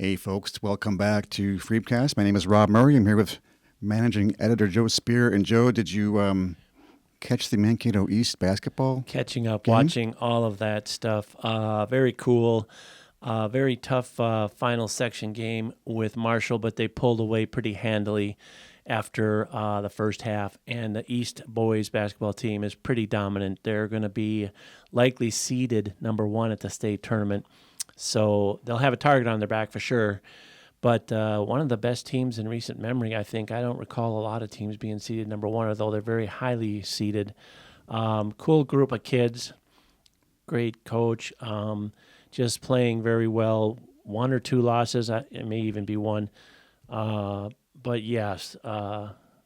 Hey, folks, welcome back to FreepCast. My name is Robb Murray. I'm here with Managing Editor Joe Spear. And Joe, did you catch the Mankato East basketball Catching up, game? watching all of that stuff. Very cool. Very tough final section game with Marshall, but they pulled away pretty handily after the first half. And the East boys basketball team is pretty dominant. They're going to be likely seeded number one at the state tournament. So they'll have a target on their back for sure. But one of the best teams in recent memory, I think. I don't recall a lot of teams being seeded number one, although they're very highly seeded. Cool group of kids, great coach, just playing very well. One or two losses, it may even be one. But yes,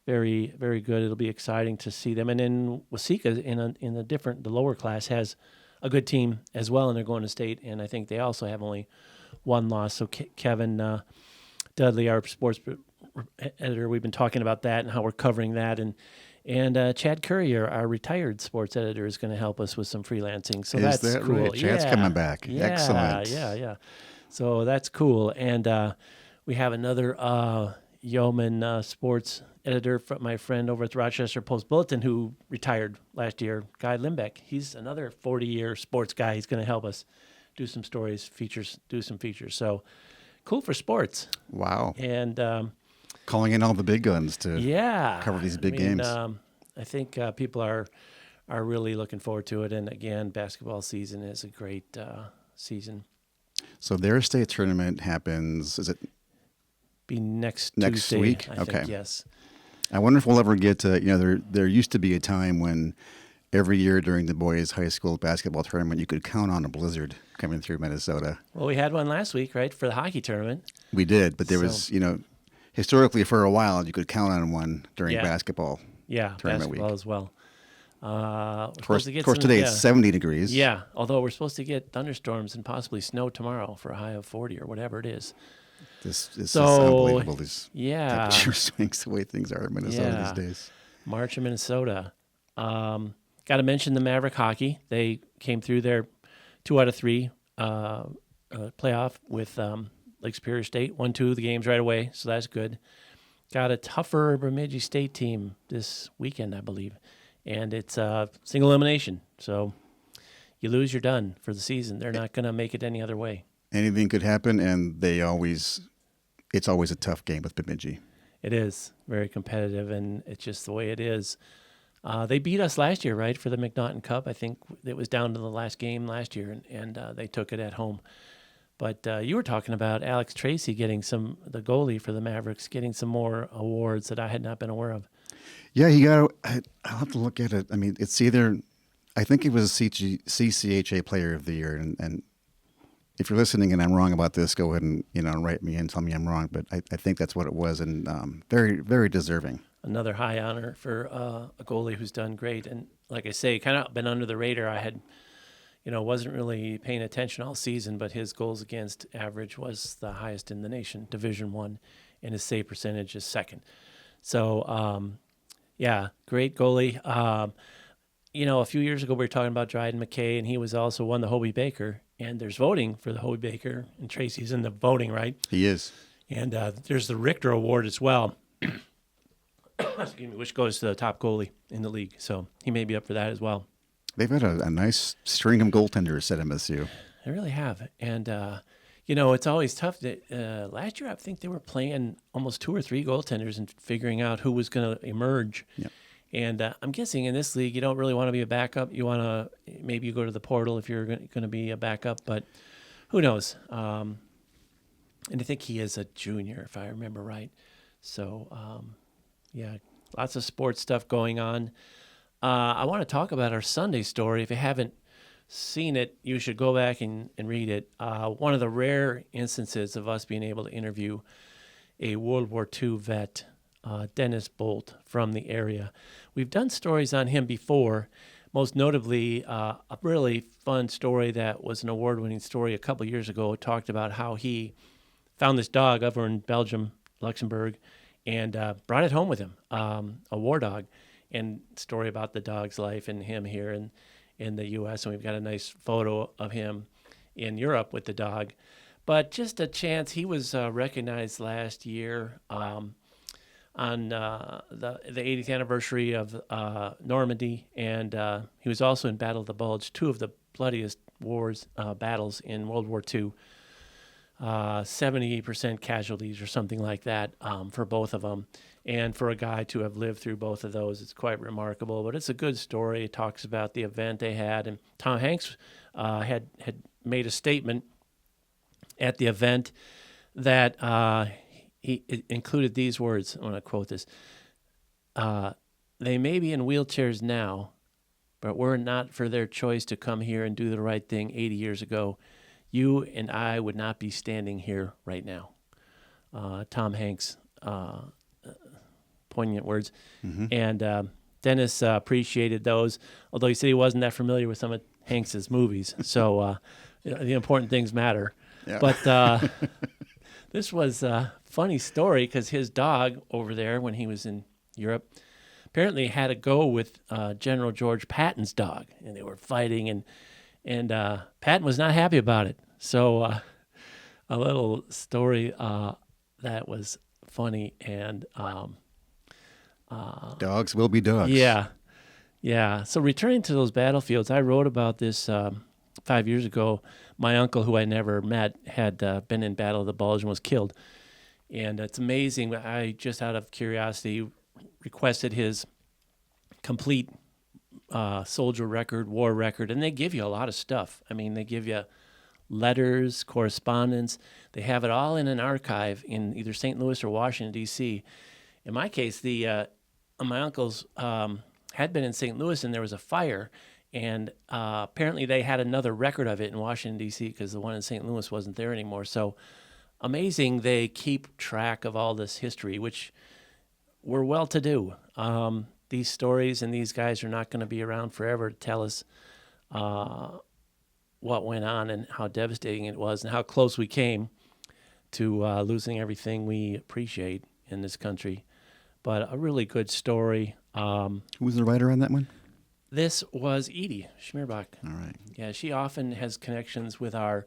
very, very good. It'll be exciting to see them. And then Waseca in the lower class has a good team as well, and they're going to state. And I think they also have only one loss. So Kevin Dudley, our sports editor, we've been talking about that and how we're covering that. And Chad Curry, our retired sports editor, is going to help us with some freelancing. So Is that's that cool. right? Chad's coming back. Yeah, Excellent. Yeah. So that's cool. And we have another yeoman sports editor, my friend over at the Rochester Post-Bulletin, who retired last year, Guy Limbeck. He's another 40-year sports guy. He's going to help us do some stories, do some features. So cool for sports. Wow. And calling in all the big guns to cover these big games. I think people are really looking forward to it. And again, basketball season is a great season. So their state tournament happens, is it? Be next Tuesday, week. I okay. think, yes. I wonder if we'll ever get to, there used to be a time when every year during the boys' high school basketball tournament, you could count on a blizzard coming through Minnesota. Well, we had one last week, right, for the hockey tournament. We did, but there was, historically for a while, you could count on one during basketball tournament basketball week. As well. Of course, today it's 70 degrees. Yeah, although we're supposed to get thunderstorms and possibly snow tomorrow for a high of 40 or whatever it is. This is unbelievable, these temperature swings, the way things are in Minnesota these days. March in Minnesota. Got to mention the Maverick hockey. They came through their 2 out of 3 playoff with Lake Superior State. Won 2 of the games right away, so that's good. Got a tougher Bemidji State team this weekend, I believe. And it's single elimination. So you lose, you're done for the season. They're not going to make it any other way. Anything could happen, and it's always a tough game with Bemidji. It is very competitive, and it's just the way it is. They beat us last year, right, for the McNaughton Cup. I think it was down to the last game last year, and they took it at home. But you were talking about Alex Tracy getting the goalie for the Mavericks, getting some more awards that I had not been aware of. Yeah, I'll have to look at it. I mean, it's either, I think it was CCHA Player of the Year, and if you're listening and I'm wrong about this, go ahead and write me and tell me I'm wrong. But I think that's what it was, and very, very deserving. Another high honor for a goalie who's done great, and like I say, kind of been under the radar. I had, wasn't really paying attention all season, but his goals against average was the highest in the nation, Division I, and his save percentage is second. So, great goalie. A few years ago we were talking about Dryden McKay, and he was also won the Hobie Baker. And there's voting for the Hobie Baker, and Tracy's in the voting, right? He is. And there's the Richter Award as well, which goes to the top goalie in the league. So he may be up for that as well. They've had a nice string of goaltenders at MSU. They really have. And, it's always tough. Last year I think they were playing almost 2 or 3 goaltenders and figuring out who was going to emerge. Yeah. And I'm guessing in this league, you don't really want to be a backup. You want to maybe you go to the portal if you're going to be a backup, but who knows? And I think he is a junior, if I remember right. So, lots of sports stuff going on. I want to talk about our Sunday story. If you haven't seen it, you should go back and read it. One of the rare instances of us being able to interview a World War II vet, Dennis Bolt from the area. We've done stories on him before, most notably a really fun story that was an award-winning story a couple years ago. It talked about how he found this dog over in Belgium, Luxembourg, and brought it home with him, a war dog, and story about the dog's life and him here in the U.S., and we've got a nice photo of him in Europe with the dog. But just a chance. He was recognized last year on the 80th anniversary of Normandy, and he was also in Battle of the Bulge, two of the bloodiest battles in World War II. 70% casualties or something like that for both of them. And for a guy to have lived through both of those, it's quite remarkable. But it's a good story. It talks about the event they had. And Tom Hanks had made a statement at the event that it included these words. I want to quote this. They may be in wheelchairs now, but were it not for their choice to come here and do the right thing 80 years ago, you and I would not be standing here right now. Tom Hanks, poignant words. Mm-hmm. And Dennis appreciated those, although he said he wasn't that familiar with some of Hanks's movies. So the important things matter. Yeah. But this was a funny story because his dog over there, when he was in Europe, apparently had to go with General George Patton's dog, and they were fighting, and Patton was not happy about it. So a little story that was funny, and dogs will be dogs. Yeah. So returning to those battlefields, I wrote about this 5 years ago. My uncle, who I never met, had been in Battle of the Bulge and was killed. And it's amazing. I, just out of curiosity, requested his complete soldier record, war record, and they give you a lot of stuff. I mean, they give you letters, correspondence. They have it all in an archive in either St. Louis or Washington, D.C. In my case, my uncle's had been in St. Louis, and there was a fire, and apparently they had another record of it in Washington, D.C., because the one in St. Louis wasn't there anymore. So amazing they keep track of all this history, which we're well-to-do. These stories and these guys are not going to be around forever to tell us what went on and how devastating it was and how close we came to losing everything we appreciate in this country. But a really good story. Who was the writer on that one? This was Edie Schmierbach. All right. Yeah, she often has connections with our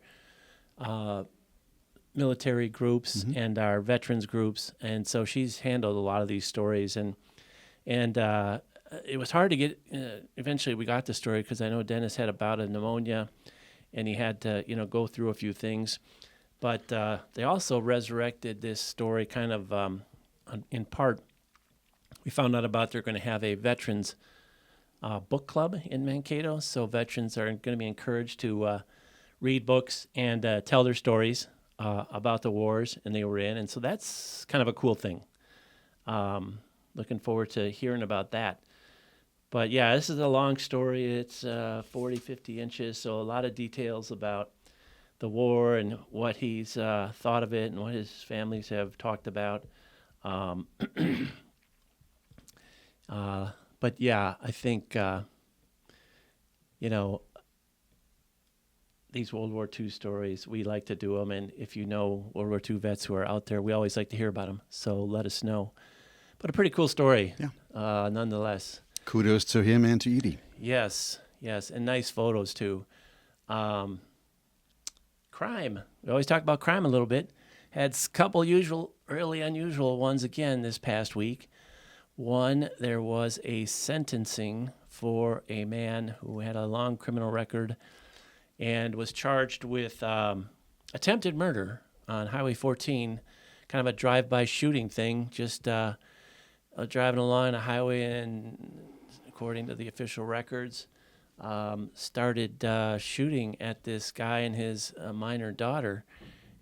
military groups and our veterans groups, and so she's handled a lot of these stories. And it was hard to get. Eventually, we got the story because I know Dennis had a bout of pneumonia, and he had to go through a few things. But they also resurrected this story kind of in part. We found out about they're going to have a veterans book club in Mankato, so veterans are going to be encouraged to read books and tell their stories about the wars and they were in, and so that's kind of a cool thing. Looking forward to hearing about that. But yeah, this is a long story. It's 40, 50 inches, so a lot of details about the war and what he's thought of it and what his families have talked about. But yeah, I think, these World War II stories, we like to do them. And if you know World War II vets who are out there, we always like to hear about them. So let us know. But a pretty cool story, nonetheless. Kudos to him and to Edie. Yes. And nice photos, too. Crime. We always talk about crime a little bit. Had a couple really unusual ones again this past week. One, there was a sentencing for a man who had a long criminal record and was charged with attempted murder on Highway 14, kind of a drive-by shooting thing, just driving along a highway and, according to the official records, started shooting at this guy and his minor daughter.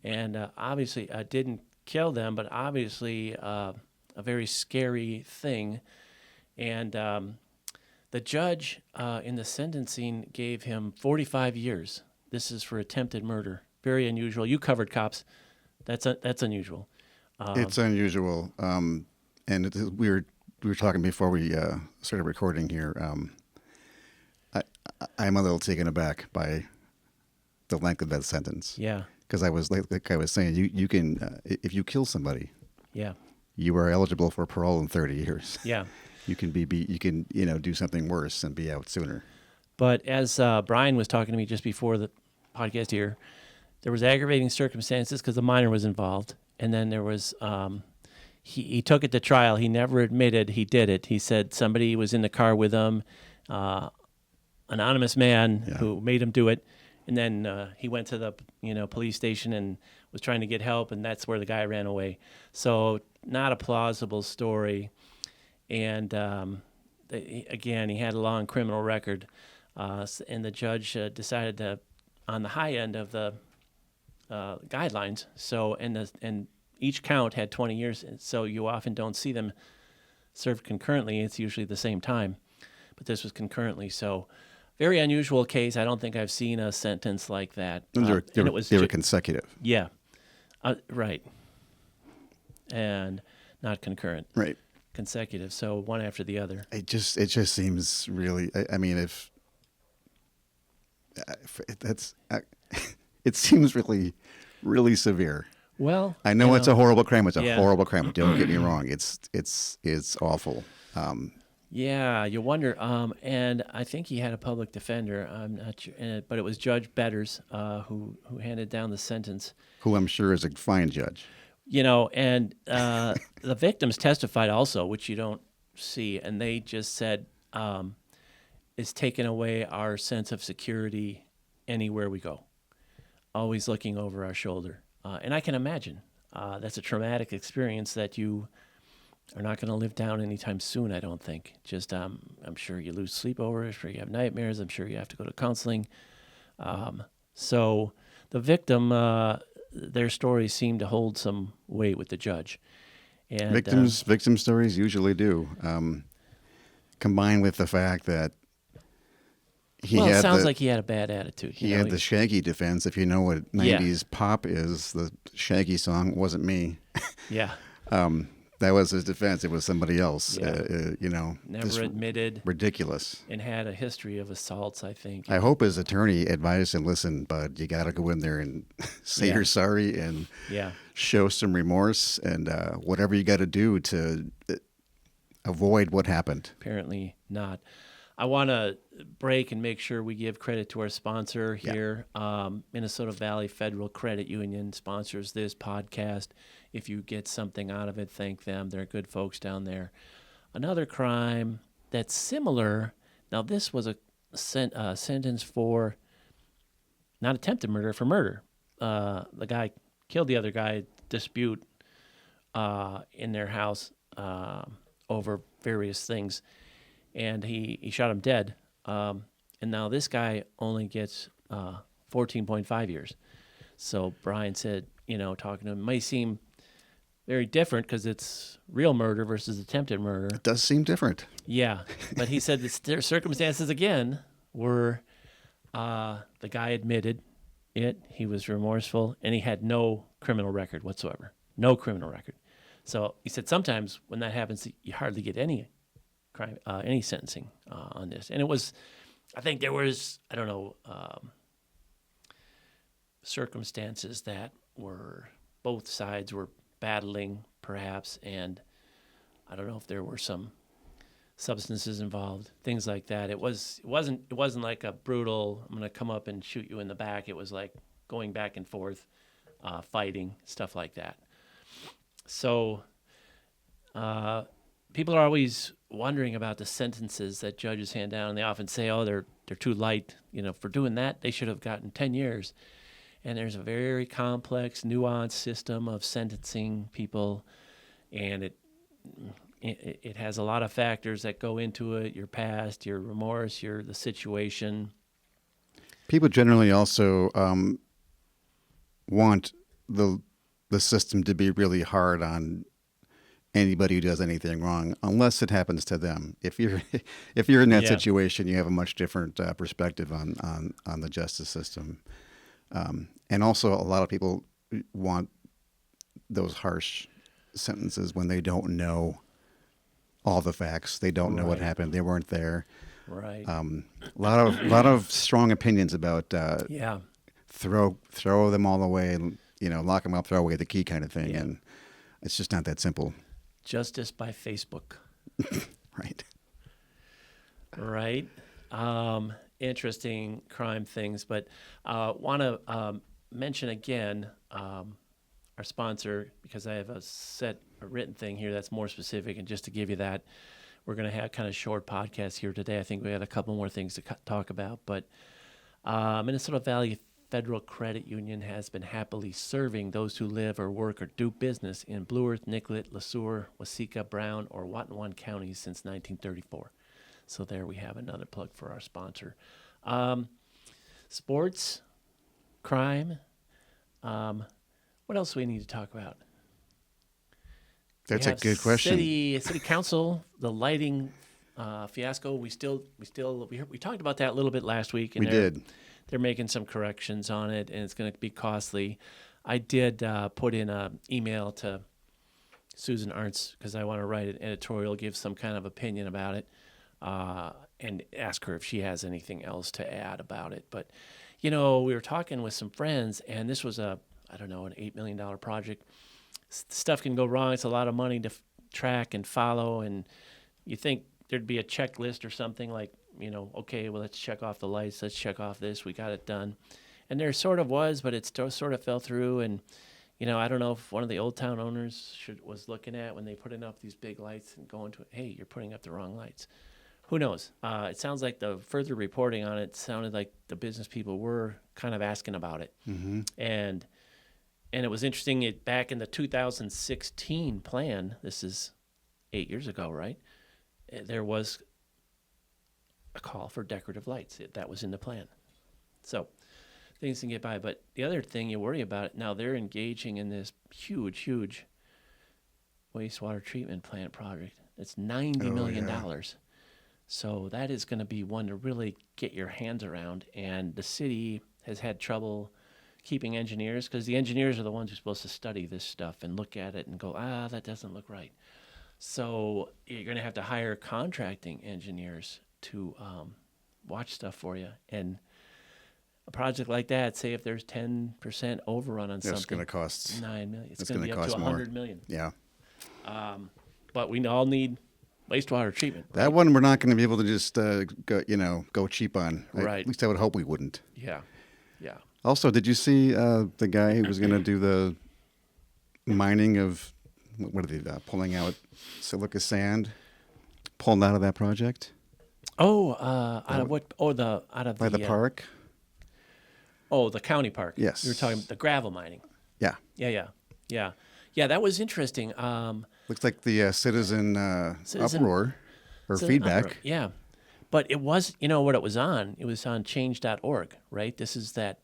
And obviously didn't kill them, but obviously a very scary thing. And the judge in the sentencing gave him 45 years. This is for attempted murder. Very unusual. You covered cops. That's unusual. It's unusual. And we were talking before we started recording here. I'm a little taken aback by the length of that sentence. Yeah. Because I was like I was saying, you can if you kill somebody, yeah, you are eligible for parole in 30 years. Yeah. You can do something worse and be out sooner. But as Brian was talking to me just before the podcast here, there was aggravating circumstances because the minor was involved, and then there was he took it to trial. He never admitted he did it. He said somebody was in the car with him, anonymous man who made him do it, and then he went to the police station and was trying to get help, and that's where the guy ran away. So not a plausible story, and again, he had a long criminal record, and the judge decided to on the high end of the guidelines. So and each count had 20 years, so you often don't see them served concurrently. It's usually the same time, but this was concurrently. So very unusual case. I don't think I've seen a sentence like that. They were consecutive. Yeah, right, and not concurrent. Right. Consecutive. So one after the other. It just seems really. I mean, if that's it seems really, really severe. Well, I know it's a horrible crime. It's a horrible crime. Don't get me wrong. It's awful. Yeah, you wonder. And I think he had a public defender. I'm not sure, but it was Judge Betters who handed down the sentence. Who I'm sure is a fine judge. And the victims testified also, which you don't see, and they just said it's taken away our sense of security anywhere we go. Always looking over our shoulder. And I can imagine that's a traumatic experience that you are not going to live down anytime soon, I don't think. Just I'm sure you lose sleep over it. I'm sure you have nightmares. I'm sure you have to go to counseling. So the victim, their stories seem to hold some weight with the judge. And victim stories usually do, combined with the fact that it sounds like he had a bad attitude. He had the Shaggy defense. If you know what 90s pop is, the Shaggy song wasn't me. Yeah. That was his defense. It was somebody else. Yeah. Never admitted. Ridiculous. And had a history of assaults, I think. I hope his attorney advised him, listen, bud, you got to go in there and say you're sorry and show some remorse and whatever you got to do to avoid what happened. Apparently not. I want to break and make sure we give credit to our sponsor here. Minnesota Valley Federal Credit Union sponsors this podcast. If you get something out of it, thank them. They're good folks down there. Another crime that's similar. Now, this was a sentence for not attempted murder, for murder. The guy killed the other guy, dispute in their house over various things. And he shot him dead. And now this guy only gets 14.5 years. So Brian said, talking to him, may seem very different because it's real murder versus attempted murder. It does seem different. Yeah. But he said the circumstances, again, were the guy admitted it, he was remorseful, and he had no criminal record whatsoever. No criminal record. So he said sometimes when that happens, you hardly get any crime, any sentencing on this. And it was, I think there was, circumstances that were, both sides were battling perhaps, and I don't know if there were some substances involved, things like that. It wasn't like a brutal, I'm going to come up and shoot you in the back. It was like going back and forth, fighting, stuff like that. So people are always wondering about the sentences that judges hand down, and they often say, "Oh, they're too light. For doing that, they should have gotten 10 years." And there's a very complex, nuanced system of sentencing people, and it has a lot of factors that go into it: your past, your remorse, the situation. People generally also want the system to be really hard on anybody who does anything wrong, unless it happens to them. If you're in that situation, you have a much different perspective on the justice system. And also, a lot of people want those harsh sentences when they don't know all the facts. They don't know what happened. They weren't there. Right. A lot of strong opinions about throw them all away and lock them up, throw away the key kind of thing. And it's just not that simple. Justice by Facebook. Right. Right. Interesting crime things, but want to mention again our sponsor, because I have a written thing here that's more specific. And just to give you that, we're going to have kind of short podcast here today. I think we had a couple more things to talk about. But Minnesota Valley Federal Credit Union has been happily serving those who live or work or do business in Blue Earth, Nicollet, LeSueur, Waseca, Brown, or Watonwan counties since 1934. So there we have another plug for our sponsor. Sports, crime. What else do we need to talk about? That's a good question. City council, the lighting fiasco. We talked about that a little bit last week. And we did. They're making some corrections on it, and it's going to be costly. I did put in an email to Susan Arntz because I want to write an editorial, give some kind of opinion about it, and ask her if she has anything else to add about it. But, we were talking with some friends, and this was an $8 million project. Stuff can go wrong. It's a lot of money to track and follow, and you think there'd be a checklist or something like, okay, well, let's check off the lights, let's check off this, we got it done. And there sort of was, but it still sort of fell through. And, I don't know if one of the Old Town owners was looking at when they put up these big lights and going to, hey, you're putting up the wrong lights. Who knows? It sounds like the further reporting on it sounded like the business people were kind of asking about it. Mm-hmm. And it was interesting, back in the 2016 plan, this is 8 years ago, right? There was a call for decorative lights. That was in the plan. So things can get by. But the other thing you worry about, now they're engaging in this huge wastewater treatment plant project. It's $90 million. Yeah. So that is going to be one to really get your hands around. And the city has had trouble keeping engineers, because the engineers are the ones who are supposed to study this stuff and look at it and go, that doesn't look right. So you're going to have to hire contracting engineers to watch stuff for you. And a project like that, say if there's 10% overrun on something, it's going to cost $9 million. It's going to be up to $100 million. Yeah. But we all need wastewater treatment. That one we're not going to be able to just go cheap on. Right. At least I would hope we wouldn't. Yeah. Also, did you see the guy who was going to do the mining of, what are they, pulling out silica sand, pulling out of that project? Oh, out of what? Oh, by the park. Oh, the county park. Yes. You were talking about the gravel mining. Yeah. Yeah, that was interesting. Looks like the citizen uproar or feedback. Uproar. Yeah. But it was, what it was on? It was on change.org, right? This is that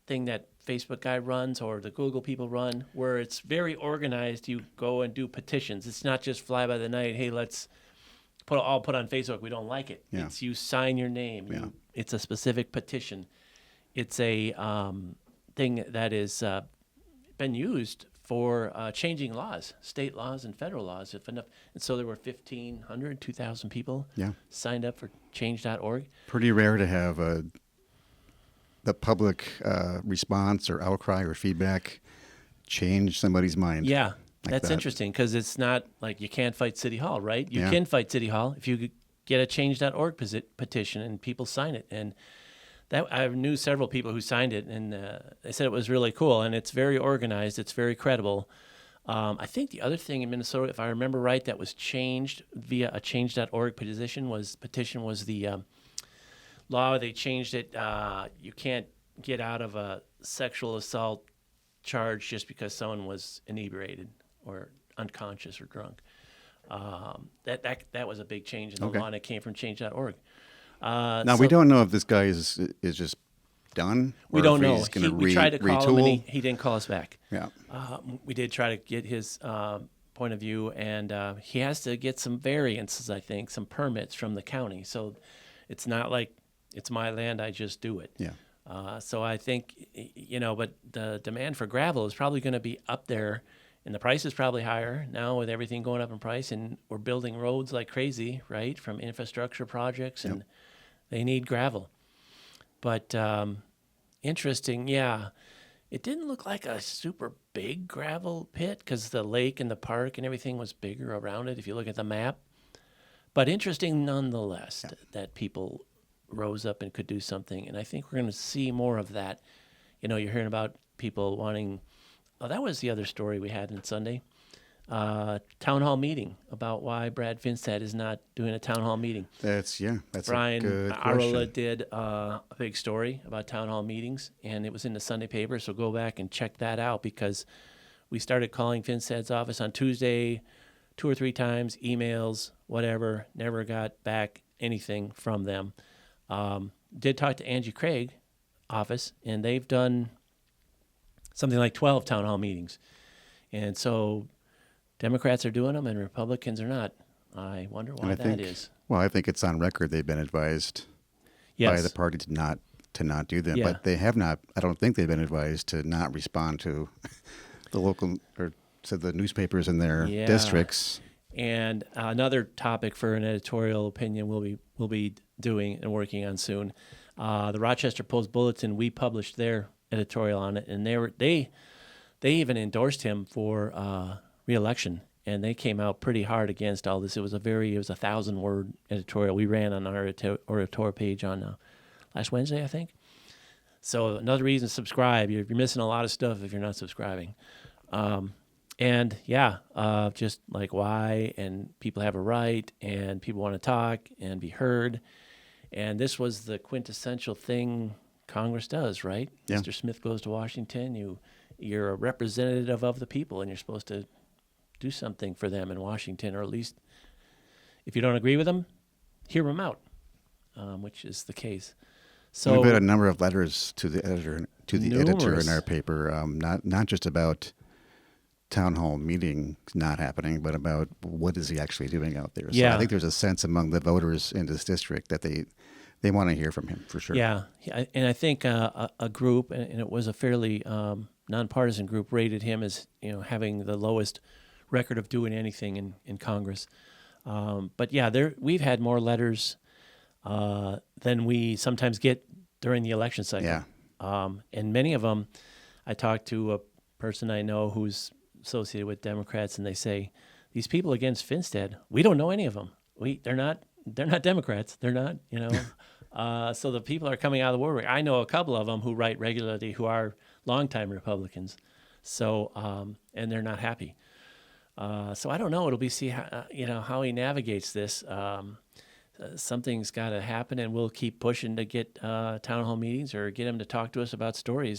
thing that Facebook guy runs or the Google people run, where it's very organized. You go and do petitions. It's not just fly by the night. Hey, let's put on Facebook. We don't like it. Yeah. It's you sign your name. Yeah. It's a specific petition. It's a thing that is been used for changing laws, state laws and federal laws, if enough. And so there were 1,500, 2,000 people signed up for change.org. Pretty rare to have the public response or outcry or feedback change somebody's mind. Yeah, that's interesting, because it's not like you can't fight City Hall, right? You can fight City Hall if you get a change.org petition and people sign it. And that I knew several people who signed it, and they said it was really cool, and it's very organized. It's very credible. I think the other thing in Minnesota, if I remember right, that was changed via a change.org petition was the law. They changed it. You can't get out of a sexual assault charge just because someone was inebriated or unconscious or drunk. That was a big change in the law, and it came from change.org. Now, we don't know if this guy is just done. We don't know. He's going We tried to call retool. him, and he didn't call us back. Yeah. We did try to get his point of view, and he has to get some variances, I think, some permits from the county. So it's not like it's my land, I just do it. Yeah. So I think, but the demand for gravel is probably going to be up there, and the price is probably higher now with everything going up in price, and we're building roads like crazy, right, from infrastructure projects, and they need gravel. But interesting, yeah. It didn't look like a super big gravel pit because the lake and the park and everything was bigger around it if you look at the map. But interesting nonetheless that people rose up and could do something. And I think we're going to see more of that you're hearing about people wanting. Oh, that was the other story we had on Sunday. Town hall meeting about why Brad Finstad is not doing a town hall meeting. That's Brian a good Arola question. did a big story about town hall meetings, and it was in the Sunday paper. So go back and check that out, because we started calling Finstad's office on Tuesday 2 or 3 times, emails, whatever, never got back anything from them. Did talk to Angie Craig office, and they've done something like 12 town hall meetings. And so Democrats are doing them and Republicans are not. I wonder why that is. Well, I think it's on record they've been advised by the party to not do them, but they have not. I don't think they've been advised to not respond to the local or to the newspapers in their districts. And another topic for an editorial opinion we'll be doing and working on soon. The Rochester Post-Bulletin, we published their editorial on it, and they even endorsed him for re-election, and they came out pretty hard against all this. It was a 1,000-word editorial we ran on our editorial page on last Wednesday, I think. So another reason to subscribe. You're missing a lot of stuff if you're not subscribing. Just like why, and people have a right, and people want to talk and be heard. And this was the quintessential thing Congress does, right? Yeah. Mr. Smith goes to Washington. You're a representative of the people, and you're supposed to do something for them in Washington, or at least, if you don't agree with them, hear them out, which is the case. So we've had a number of letters to the editor editor in our paper, not just about town hall meeting not happening, but about what is he actually doing out there. So I think there's a sense among the voters in this district that they want to hear from him for sure. Yeah, and I think a group, and it was a fairly nonpartisan group, rated him as having the lowest record of doing anything in Congress. But we've had more letters than we sometimes get during the election cycle. Yeah. And many of them, I talked to a person I know who's associated with Democrats, and they say, these people against Finstad, we don't know any of them. They're not Democrats. They're not, so the people are coming out of the woodwork. I know a couple of them who write regularly who are longtime Republicans. So, and they're not happy. So I don't know. It'll be how he navigates this. Something's got to happen, and we'll keep pushing to get town hall meetings or get him to talk to us about stories.